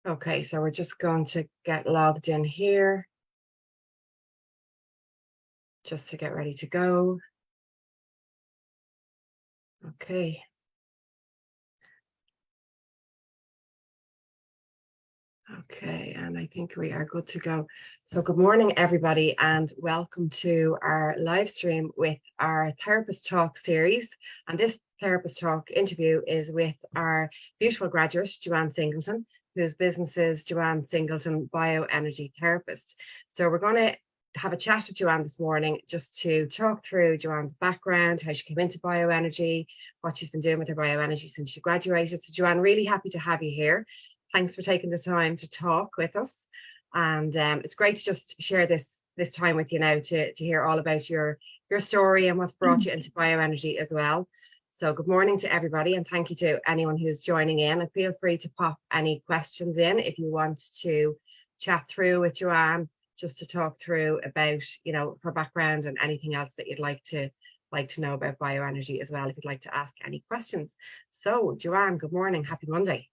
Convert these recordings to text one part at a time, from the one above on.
Okay, so we're just going to get logged in here just to get ready to go. Okay. Okay, and I think we are good to go. So good morning, everybody, and welcome to our live stream with our Therapist Talk series. And this Therapist Talk interview is with our beautiful graduate, Joanne Singleton, whose business is Joanne Singleton Bioenergy Therapist. So we're going to have a chat with Joanne this morning just to talk through Joanne's background, how she came into bioenergy, what she's been doing with her bioenergy since she graduated. So Joanne, really happy to have you here. Thanks for taking the time to talk with us. And it's great to just share this time with you now to hear all about your story and what's brought you into bioenergy as well. So good morning to everybody, and thank you to anyone who's joining in. And feel free to pop any questions in if you want to chat through with Joanne, just to talk through about, you know, her background and anything else that you'd like to know about bioenergy as well, if you'd like to ask any questions. So Joanne, good morning, happy Monday.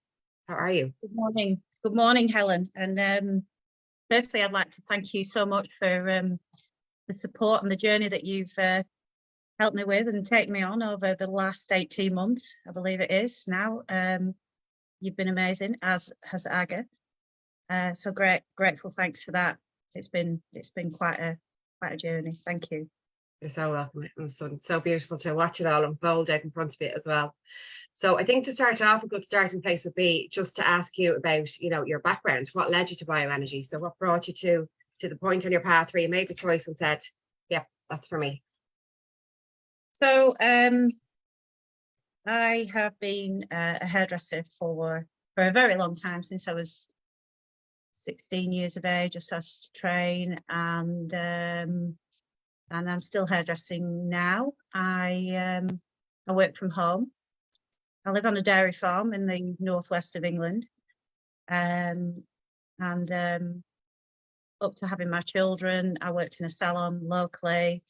How are you? Good morning. Good morning, Helen. And firstly, I'd like to thank you so much for the support and the journey that you've helped me with and taken me on over the last 18 months, I believe it is now. You've been amazing, as has Aga. So grateful thanks for that. It's been quite a journey. Thank you. You're so welcome. It's so beautiful to watch it all unfold out in front of you as well. So I think to start off, a good starting place would be just to ask you about, you know, your background. What led you to bioenergy? So what brought you to the point on your path where you made the choice and said, yeah, that's for me? So I have been a hairdresser for a very long time, since I was 16 years of age. I started to train, and I'm still hairdressing now. I work from home. I live on a dairy farm in the northwest of England, and up to having my children, I worked in a salon locally.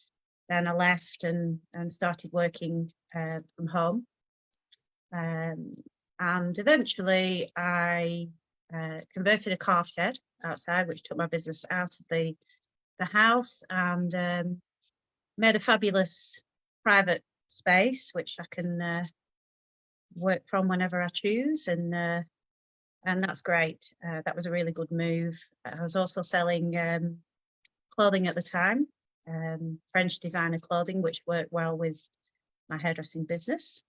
Then I left and started working from home, and eventually I converted a calf shed outside, which took my business out of the house, and made a fabulous private space which I can work from whenever I choose, and that's great. That was a really good move. I was also selling clothing at the time, French designer clothing, which worked well with my hairdressing business.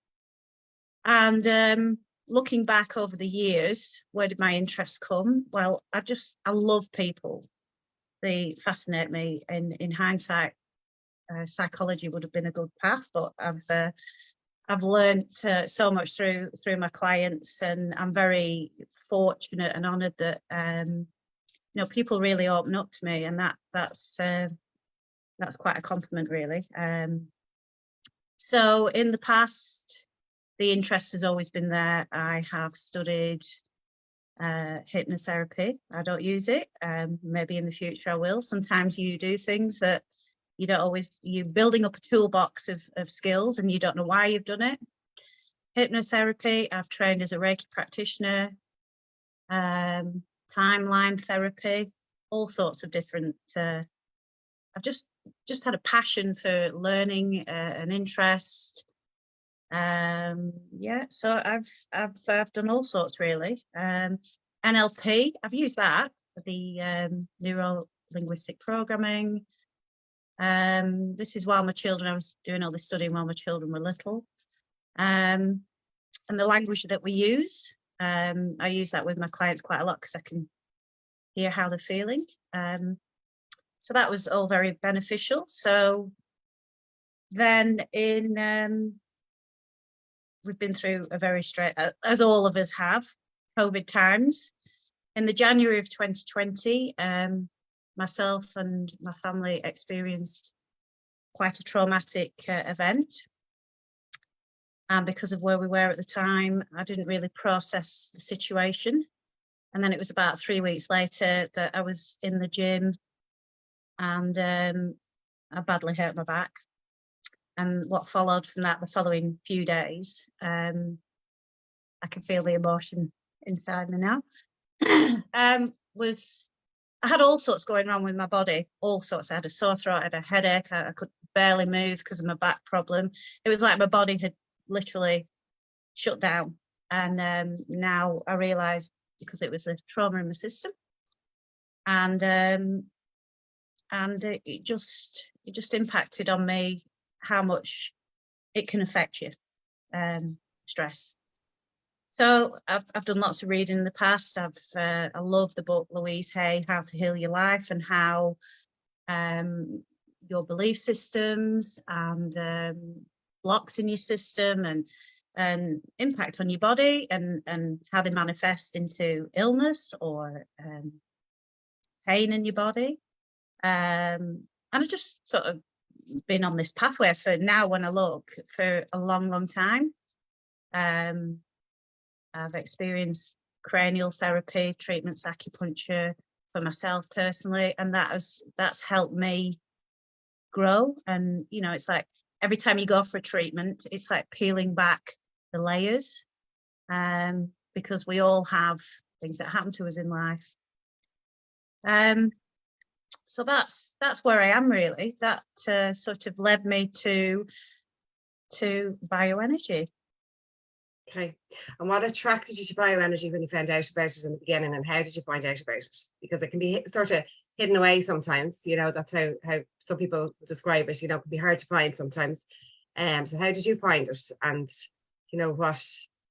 And looking back over the years, where did my interest come? Well, I love people. They fascinate me. In hindsight, psychology would have been a good path, but I've learned so much through my clients, and I'm very fortunate and honoured that you know, people really open up to me, and that's quite a compliment, really. So in the past, the interest has always been there. I have studied hypnotherapy. I don't use it. Maybe in the future I will. Sometimes you do things that you don't always, you're building up a toolbox of skills and you don't know why you've done it. Hypnotherapy, I've trained as a Reiki practitioner, timeline therapy, all sorts of different, I've just had a passion for learning, an interest. Yeah, so I've done all sorts, really. NLP, I've used that for the neuro-linguistic programming. This is while my children, I was doing all this studying while my children were little. And the language that we use, I use that with my clients quite a lot because I can hear how they're feeling. So that was all very beneficial. So then we've been through a very straight, as all of us have, COVID times. In the January of 2020, myself and my family experienced quite a traumatic event. And because of where we were at the time, I didn't really process the situation. And then it was about 3 weeks later that I was in the gym, and I badly hurt my back. And what followed from that, the following few days, I can feel the emotion inside me now. was I had all sorts going on with my body, all sorts. I had a sore throat, I had a headache, I could barely move because of my back problem. It was like my body had literally shut down. And now I realise because it was the trauma in my system, and it just impacted on me how much it can affect you, stress. So I've done lots of reading in the past. I love the book Louise Hay, How to Heal Your Life, and how your belief systems and blocks in your system and impact on your body and how they manifest into illness or pain in your body. And I've just sort of been on this pathway for now, when I look, for a long, long time. I've experienced cranial therapy, treatments, acupuncture for myself personally, and that's helped me grow. And you know, it's like every time you go for a treatment, it's like peeling back the layers, because we all have things that happen to us in life. So that's where I am, really. That sort of led me to bioenergy. Okay. And what attracted you to bioenergy when you found out about it in the beginning, and how did you find out about it? Because it can be sort of hidden away sometimes, you know, that's how some people describe it, you know, it can be hard to find sometimes. So how did you find it, and, you know, what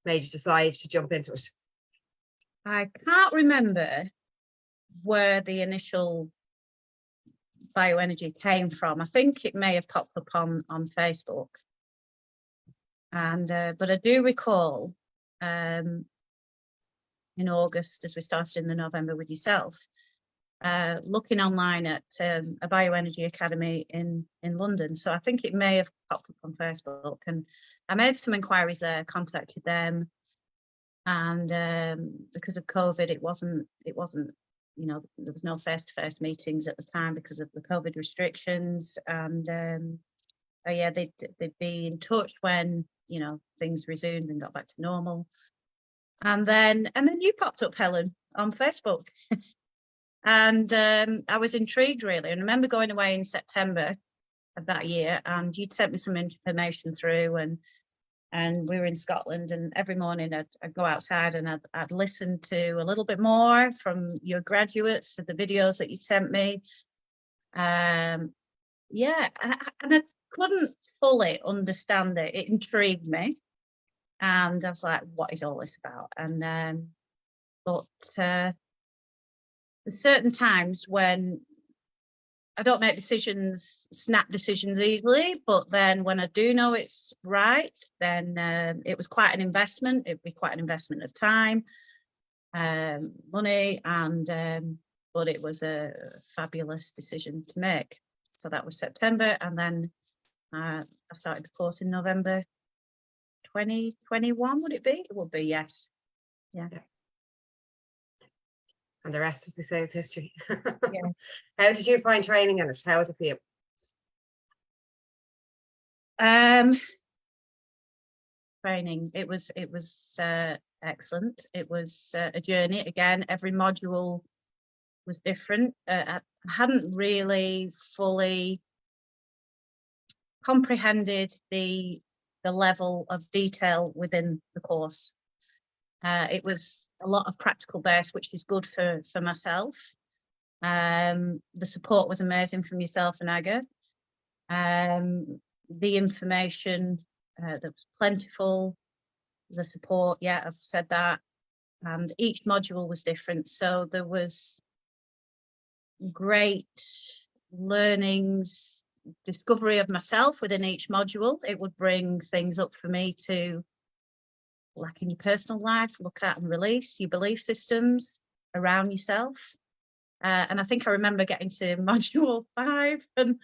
made you decide to jump into it? I can't remember where the initial bioenergy came from. I think it may have popped up on Facebook. And but I do recall in August, as we started in the November with yourself, looking online at a bioenergy academy in London. So I think it may have popped up on Facebook, and I made some inquiries there, contacted them, and because of COVID, it wasn't, you know, there was no face-to-face meetings at the time because of the COVID restrictions. And yeah, they'd be in touch when, you know, things resumed and got back to normal. And then you popped up, Helen, on Facebook. And I was intrigued, really. And I remember going away in September of that year, and you'd sent me some information through, and we were in Scotland, and every morning I'd go outside and I'd listen to a little bit more from your graduates of the videos that you'd sent me. Yeah, and I couldn't fully understand it. It intrigued me, and I was like, what is all this about? And but there's certain times when I don't make snap decisions easily, but then when I do know it's right, then it was quite an investment. It'd be quite an investment of time, money, and but it was a fabulous decision to make. So that was September, and then I started the course in November 2021, would it be? It would be, yes. Yeah. And the rest, as they say, is history. Yes. How did you find training in it? How was it for you? Training, it was excellent. It was a journey. Again, every module was different. I hadn't really fully comprehended the level of detail within the course. It was a lot of practical base, which is good for myself. The support was amazing from yourself and Aga. The information that was plentiful. The support, yeah, I've said that. And each module was different, so there was great learnings, discovery of myself within each module. It would bring things up for me to, like in your personal life, look at and release your belief systems around yourself. And I think I remember getting to module 5, and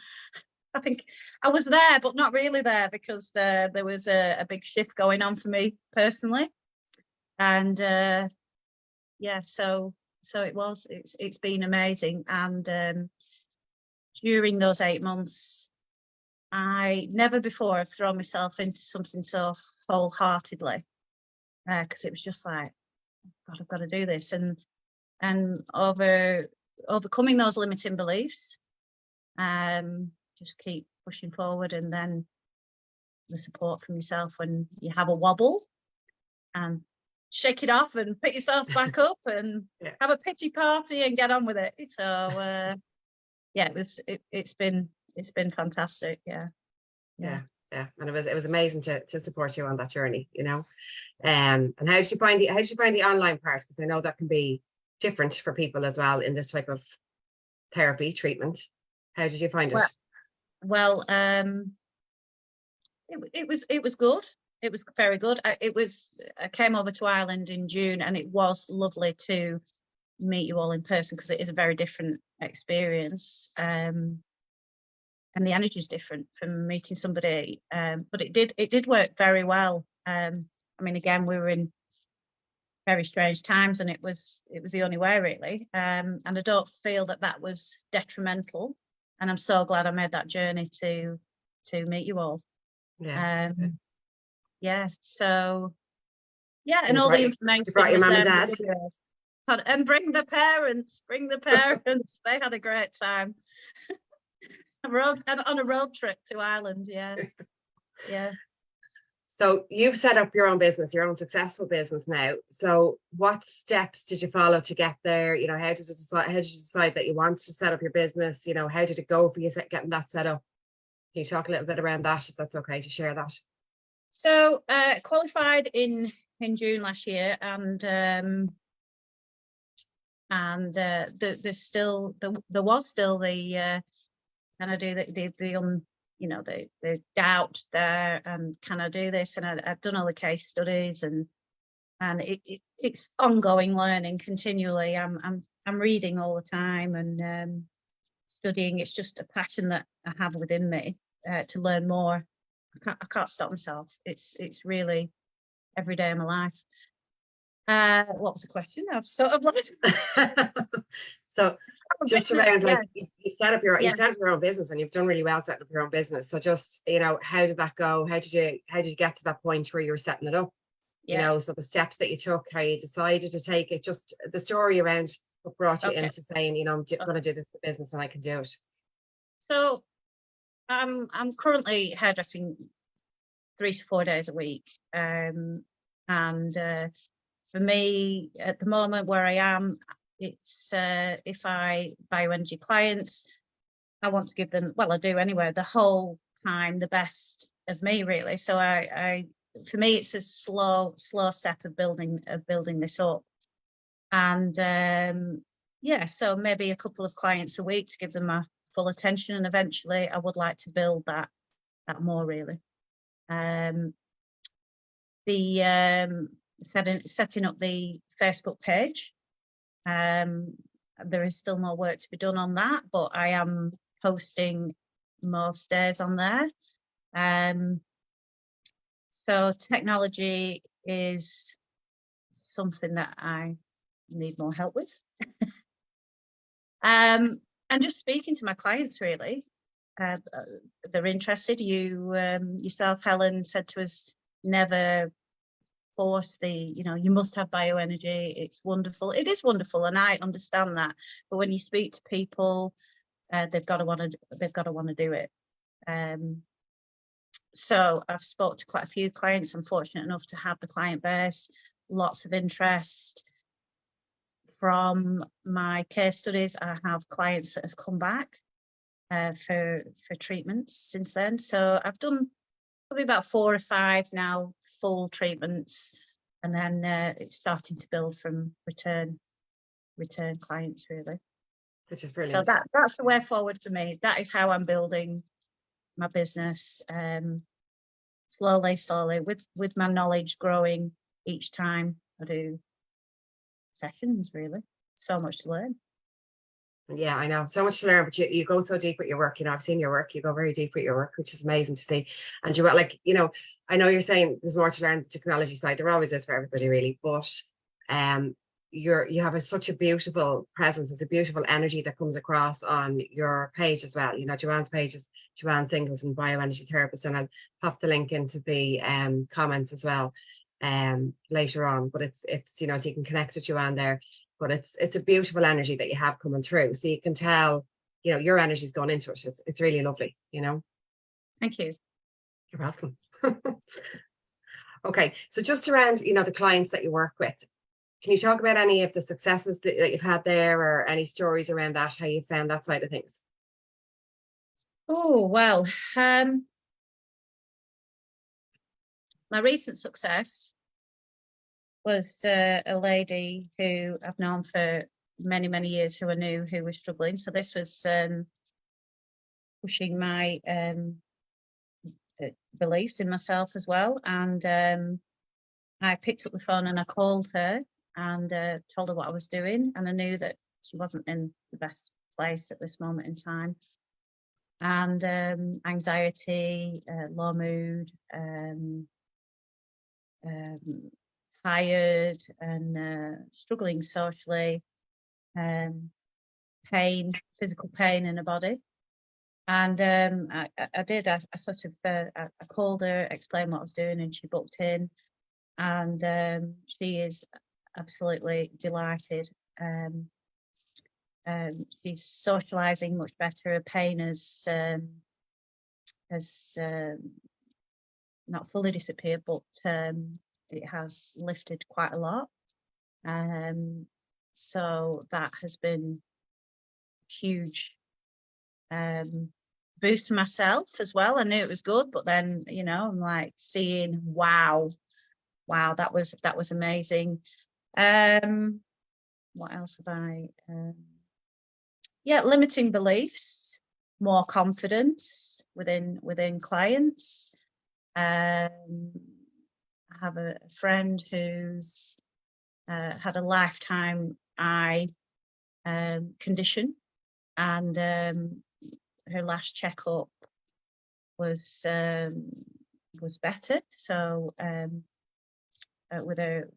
I think I was there, but not really there, because there was a big shift going on for me personally. And yeah, so it's been amazing. And during those 8 months, I never before have thrown myself into something so wholeheartedly, because it was just like, God, I've got to do this. And and overcoming those limiting beliefs. Just keep pushing forward, and then the support from yourself when you have a wobble, and shake it off and pick yourself back up and have a pity party and get on with it. So it's been fantastic. Yeah. And it was amazing to support you on that journey, you know. And how did you find the online part? Because I know that can be different for people as well in this type of therapy treatment. How did you find it? Well, it was good. It was very good. I came over to Ireland in June, and it was lovely to meet you all in person, because it is a very different experience. And the energy is different from meeting somebody. But it did work very well. I mean, again, we were in very strange times, and it was the only way, really. And I don't feel that was detrimental. And I'm so glad I made that journey to meet you all. So and all the information. You brought your mum and dad. And bring the parents. They had a great time. On a road trip to Ireland. Yeah. So you've set up your own business, your own successful business now. So what steps did you follow to get there? You know, how did you decide that you want to set up your business? You know, how did it go for you getting that set up? Can you talk a little bit around that, if that's okay to share that? So qualified in June last year, and there was still the can I do the doubt there, and can I do this? And I've done all the case studies, and it's ongoing learning continually. I'm reading all the time and studying. It's just a passion that I have within me to learn more. I can't stop myself. It's really every day of my life. What was the question? I've sort of lost. So just around, like, you set up your own business, and you've done really well setting up your own business. So just, you know, how did that go? How did you get to that point where you were setting it up? You know, so the steps that you took, how you decided to take it, just the story around what brought you into saying, you know, I'm going to do this business and I can do it. So I'm currently hairdressing 3 to 4 days a week. And for me, at the moment where I am, it's if I bioenergy clients, I want to give them, well, I do anyway, the whole time the best of me, really. So I for me, it's a slow step of building this up. And so maybe a couple of clients a week to give them my full attention, and eventually I would like to build that more, really. Setting up the Facebook page, there is still more work to be done on that, but I am posting most days on there. So technology is something that I need more help with. And just speaking to my clients, really. They're interested. You yourself, Helen, said to us, never force you must have bioenergy. It's wonderful. It is wonderful, and I understand that. But when you speak to people, they've got to want to do it. So I've spoke to quite a few clients. I'm fortunate enough to have the client base, lots of interest. From my case studies, I have clients that have come back for treatments since then. So I've done probably about 4 or 5 now full treatments, and then it's starting to build from return clients, really. Which is brilliant. So that's the way forward for me. That is how I'm building my business, slowly with my knowledge growing each time I do sessions, really. So much to learn. Yeah, I know, so much to learn, but you go so deep with your work. You know, I've seen your work. You go very deep with your work, which is amazing to see. And you're like, you know, I know you're saying there's more to learn the technology side. There always is for everybody, really. But you have such a beautiful presence. It's a beautiful energy that comes across on your page as well. You know, Joanne's page is Joanne Singleton, bioenergy therapist, and I'll pop the link into the comments as well later on. But it's you know, so you can connect with Joanne there. but it's a beautiful energy that you have coming through. So you can tell, you know, your energy's gone into it. It's really lovely, you know. Thank you. You're welcome. Okay, so just around, you know, the clients that you work with, can you talk about any of the successes that you've had there, or any stories around that, how you found that side of things? Oh, well, my recent success was a lady who I've known for many, many years, who I knew who was struggling. So this was pushing my beliefs in myself as well. And I picked up the phone and I called her and told her what I was doing. And I knew that she wasn't in the best place at this moment in time. And anxiety, low mood, tired and struggling socially, pain, physical pain in her body. And I sort of I called her, explained what I was doing, and she booked in. And she is absolutely delighted. She's socialising much better. Her pain has not fully disappeared, but it has lifted quite a lot. So that has been huge boost for myself as well. I knew it was good, but then, you know, I'm like seeing, wow, that was amazing. What else have I? Yeah, limiting beliefs, more confidence within clients. I have a friend who's had a lifetime eye condition, and her last checkup was better. So with her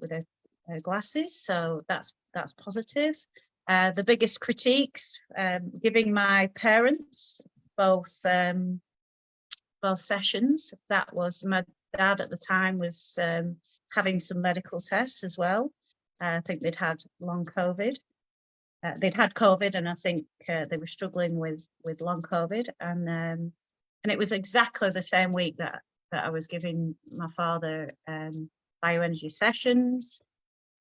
glasses, so that's positive. The biggest critiques, giving my parents both sessions. That was, my dad at the time was having some medical tests as well. I think they'd had long COVID. They'd had COVID, and I think they were struggling with long COVID. And it was exactly the same week that I was giving my father bioenergy sessions,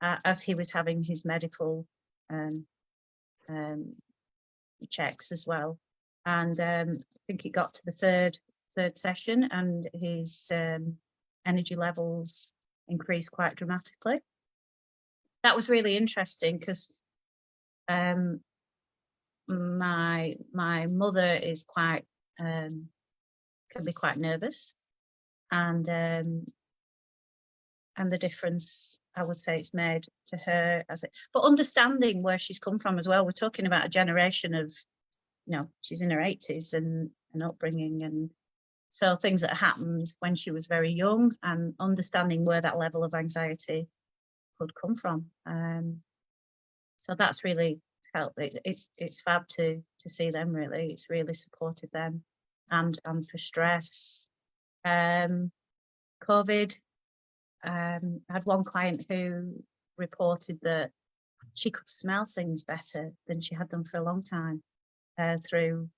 as he was having his medical checks as well. And I think it got to the third session, and his energy levels increased quite dramatically. That was really interesting because my mother is quite can be quite nervous, and the difference I would say it's made to her, but understanding where she's come from as well. We're talking about a generation of, you know, she's in her 80s and upbringing, and so things that happened when she was very young, and understanding where that level of anxiety could come from. So that's really helped. It's fab to see them, really. It's really supported them, and for stress. COVID, I had one client who reported that she could smell things better than she had done for a long time, through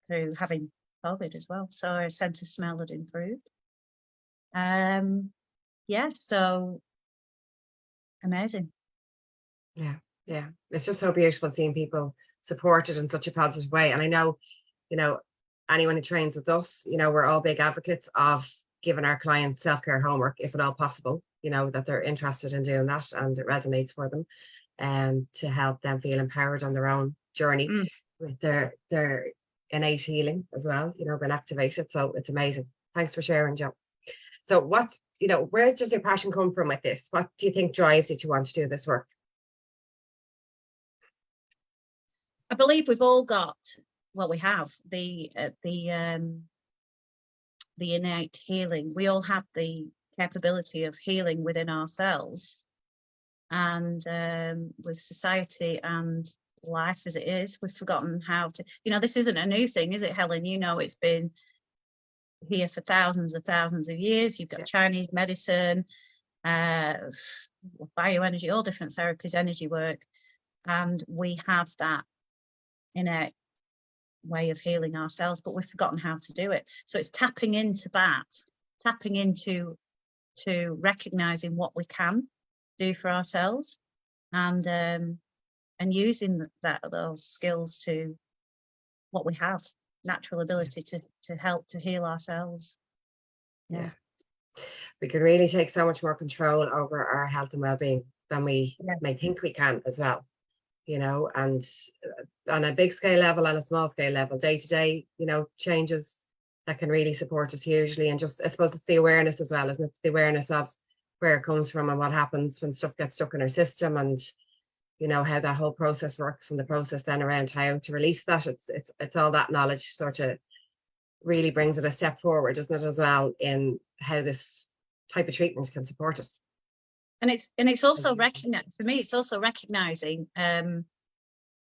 having COVID as well. So her sense of smell had improved. Yeah, so amazing. Yeah, it's just so beautiful seeing people supported in such a positive way. And I know, you know, anyone who trains with us, you know, we're all big advocates of giving our clients self-care homework, if at all possible, you know, that they're interested in doing that and it resonates for them, and to help them feel empowered on their own journey with their innate healing as well, you know, being activated. So it's amazing. Thanks for sharing, Jo. So what, you know, where does your passion come from with this? What do you think drives you to want to do this work? I believe we've all got, well, we have the innate healing. We all have the capability of healing within ourselves, and with society and life as it is, we've forgotten how to, you know, this isn't a new thing, is it, Helen? You know, it's been here for thousands of years. You've got Chinese medicine, bioenergy, all different therapies, energy work. and we have that innate way of healing ourselves, but we've forgotten how to do it. So it's tapping into that, tapping into recognizing what we can do for ourselves, and using those skills to what we have, natural ability to help to heal ourselves. Yeah. We can really take so much more control over our health and well-being than we may think we can as well, you know, and on a big scale level and a small scale level, day to day, you know, changes that can really support us hugely. And just, I suppose it's the awareness as well, isn't it? The awareness of where it comes from and what happens when stuff gets stuck in our system, and you know how that whole process works, and the process then around how to release that. It's all that knowledge sort of really brings it a step forward, doesn't it, as well, in how this type of treatment can support us. And it's also for me, it's also recognizing,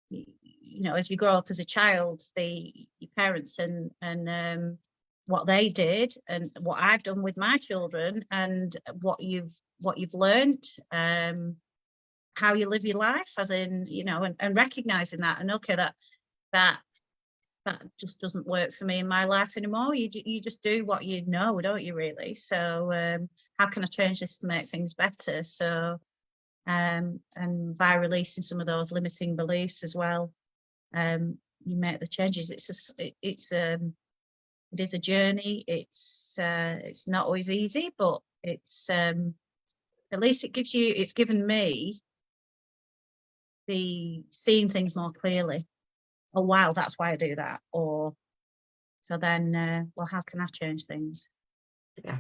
you know, as you grow up as a child, your parents and what they did and what I've done with my children, and what you've learned, how you live your life, as in, you know, and recognizing that, and okay, that just doesn't work for me in my life anymore. You just do what you know, don't you, really? So how can I change this to make things better? So and by releasing some of those limiting beliefs as well, you make the changes. It is a journey. It's not always easy, but it's at least it's given me the seeing things more clearly. Oh wow, that's why I do that. Or so then, well, how can I change things? Yeah.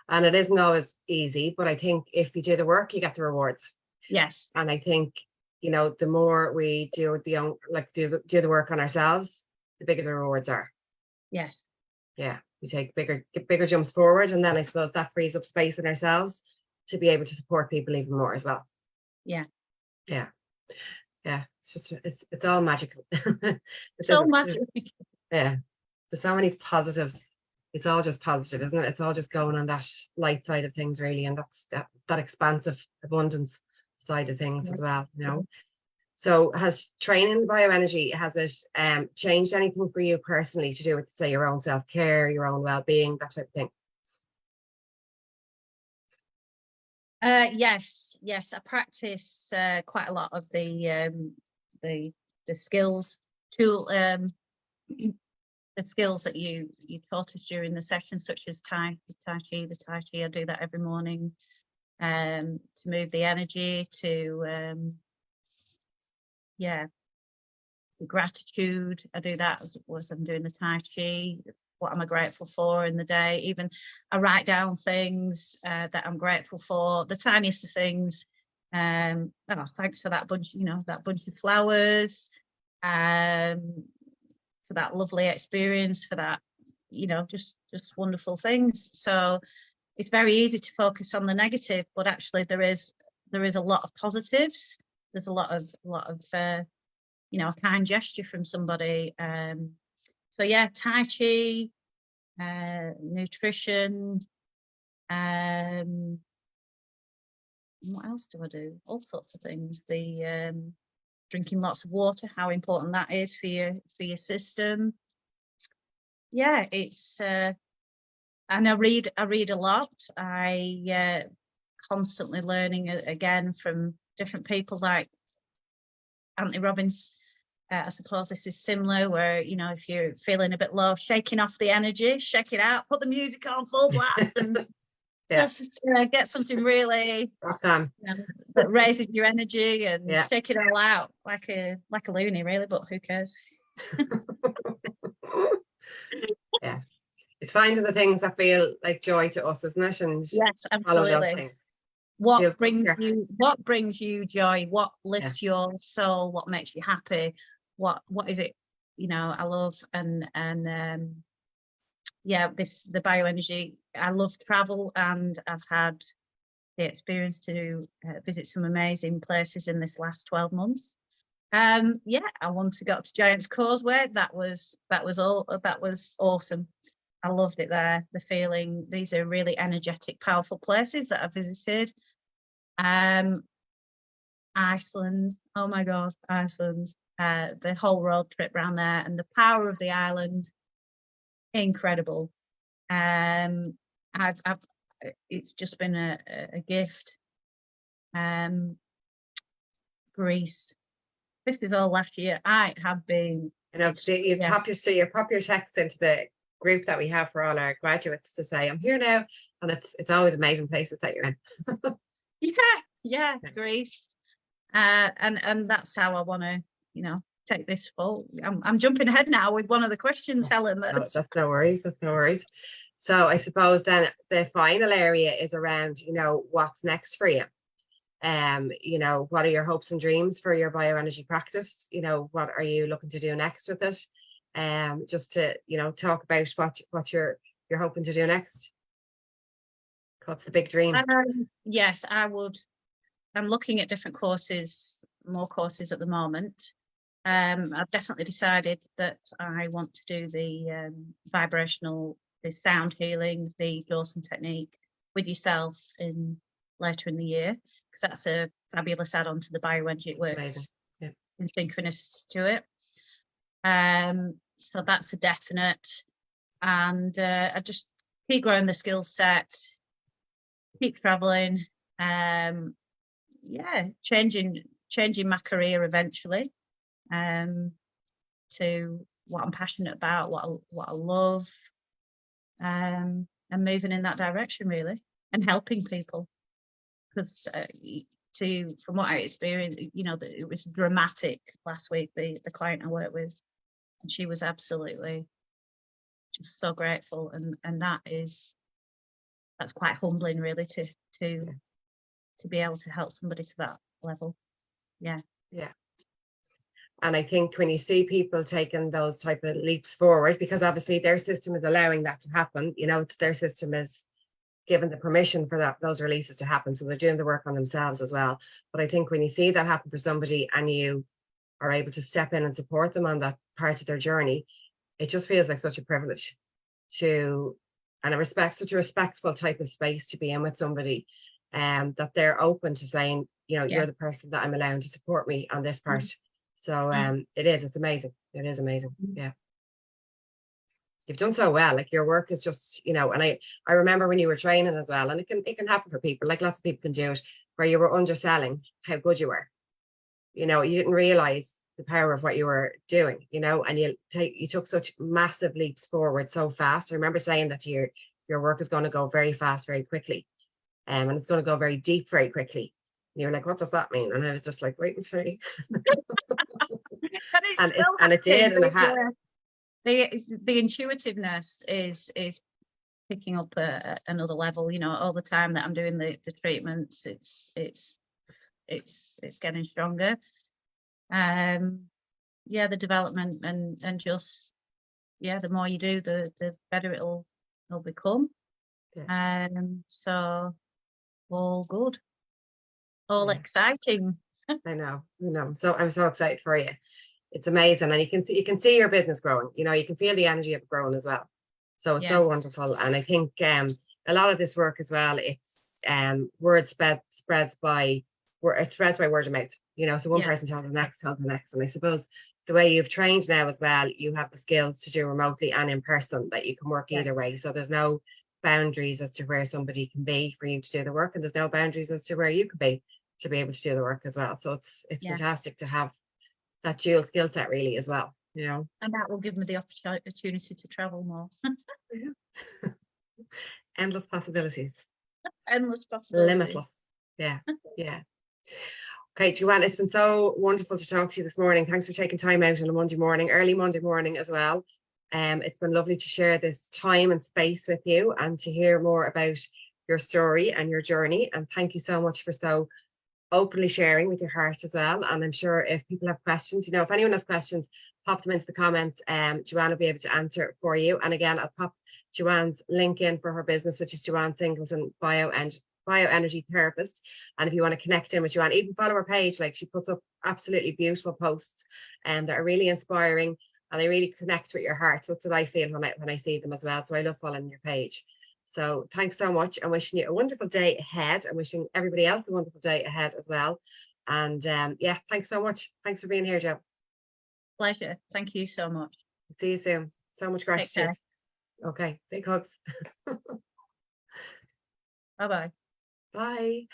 And it isn't always easy, but I think if you do the work, you get the rewards. Yes. And I think, you know, the more we do the work on ourselves, the bigger the rewards are. Yes. Yeah, we take bigger jumps forward, and then I suppose that frees up space in ourselves to be able to support people even more as well. Yeah. It's just it's all magical. So magical. Yeah, there's so many positives. It's all just positive, isn't it? It's all just going on that light side of things, really, and that's that expansive abundance side of things as well, you know. So has training bioenergy, has it changed anything for you personally to do with, say, your own self-care, your own well-being, that type of thing? Yes, I practice quite a lot of the skills the skills that you taught us during the session, such as the Tai Chi. I do that every morning to move the energy, to the gratitude. I do that as I'm doing the Tai Chi. What am I grateful for in the day? Even I write down things that I'm grateful for, the tiniest of things. Oh, thanks for that bunch, that bunch of flowers, for that lovely experience, for that, just wonderful things. So it's very easy to focus on the negative, but actually there is a lot of positives. There's a lot of a kind gesture from somebody. So yeah, Tai Chi, nutrition, what else do I do? All sorts of things. The drinking lots of water, how important that is for your system. Yeah, it's and I read a lot. I constantly learning again from different people, like Anthony Robbins. I suppose this is similar, where if you're feeling a bit low, shaking off the energy, shake it out, put the music on full blast, and just get something really that raises your energy and shake it all out like a loony, really. But who cares? Yeah, it's finding the things that feel like joy to us, isn't it? And yes, absolutely. Follow those things. What brings you joy? What lifts your soul? What makes you happy? What is it? I love the bioenergy. I love travel, and I've had the experience to visit some amazing places in this last 12 months. I want to go to Giant's Causeway. That was awesome. I loved it there. The feeling. These are really energetic, powerful places that I visited. And Iceland. Oh my God, Iceland. The whole road trip around there and the power of the island, incredible. I've it's just been a gift. Greece. This is all last year. I have been. You know, you Yeah. pop your text into the group that we have for all our graduates to say, I'm here now. And it's always amazing places that you're in. Yeah, Greece. And that's how I want to, take this forward. I'm jumping ahead now with one of the questions, Helen. That's no worries. That's no worries. So I suppose then the final area is around, what's next for you. What are your hopes and dreams for your bioenergy practice? What are you looking to do next with it? Just to, talk about what you're hoping to do next. What's the big dream? Yes, I would. I'm looking at different courses, more courses at the moment. I've definitely decided that I want to do the vibrational, the sound healing, the Dawson technique with yourself later in the year, because that's a fabulous add-on to the bioenergy. It works in synchronous to it. So that's a definite. And I just keep growing the skill set, keep traveling. Changing my career eventually to what I'm passionate about, what I love, and moving in that direction really, and helping people. Because from what I experienced, it was dramatic last week. The client I worked with, and she was absolutely just so grateful, and that's quite humbling really to be able to help somebody to that level. Yeah. And I think when you see people taking those type of leaps forward, because obviously their system is allowing that to happen, it's their system is given the permission for those releases to happen. So they're doing the work on themselves as well. But I think when you see that happen for somebody and you are able to step in and support them on that part of their journey, it just feels like such a privilege such a respectful type of space to be in with somebody, that they're open to saying, you're the person that I'm allowing to support me on this part. So it's amazing. It is amazing. Yeah. You've done so well. Like your work is just, and I remember when you were training as well, and it can happen for people, like lots of people can do it, where you were underselling how good you were. You didn't realize the power of what you were doing, and you took such massive leaps forward so fast. I remember saying that to your work is going to go very fast, very quickly. And it's going to go very deep, very quickly. And you're like, what does that mean? And I was just like, wait and see. and it did, and it had. The intuitiveness is picking up another level. All the time that I'm doing the treatments, it's getting stronger. The development and just the more you do, the better it'll become. So all good, all exciting. I know. So I'm so excited for you. It's amazing, and you can see your business growing. You can feel the energy of it growing as well. So it's so wonderful, and I think a lot of this work as well. It's word spreads by word of mouth. So one person tells the next, and I suppose the way you've trained now as well, you have the skills to do remotely and in person, that you can work either way. So there's no boundaries as to where somebody can be for you to do the work, and there's no boundaries as to where you can be to be able to do the work as well. So it's fantastic to have that dual skill set really as well, and that will give me the opportunity to travel more. Endless possibilities. Limitless. Yeah. Okay, Joanne, it's been so wonderful to talk to you this morning. Thanks for taking time out on a Monday morning, early Monday morning as well. It's been lovely to share this time and space with you and to hear more about your story and your journey. And thank you so much for so openly sharing with your heart as well. And I'm sure if people have questions, if anyone has questions, pop them into the comments. Joanne will be able to answer for you. And again, I'll pop Joanne's link in for her business, which is Joanne Singleton Bioenergy Therapist. And if you want to connect in with Joanne, even follow her page. Like, she puts up absolutely beautiful posts that are really inspiring, and they really connect with your heart. So that's what I feel when I see them as well. So I love following your page. So thanks so much. I'm wishing you a wonderful day ahead. I'm wishing everybody else a wonderful day ahead as well. And yeah, thanks so much. Thanks for being here, Jo. Pleasure. Thank you so much. See you soon. So much Take care. gratitude. Okay, big hugs. Bye bye. Bye.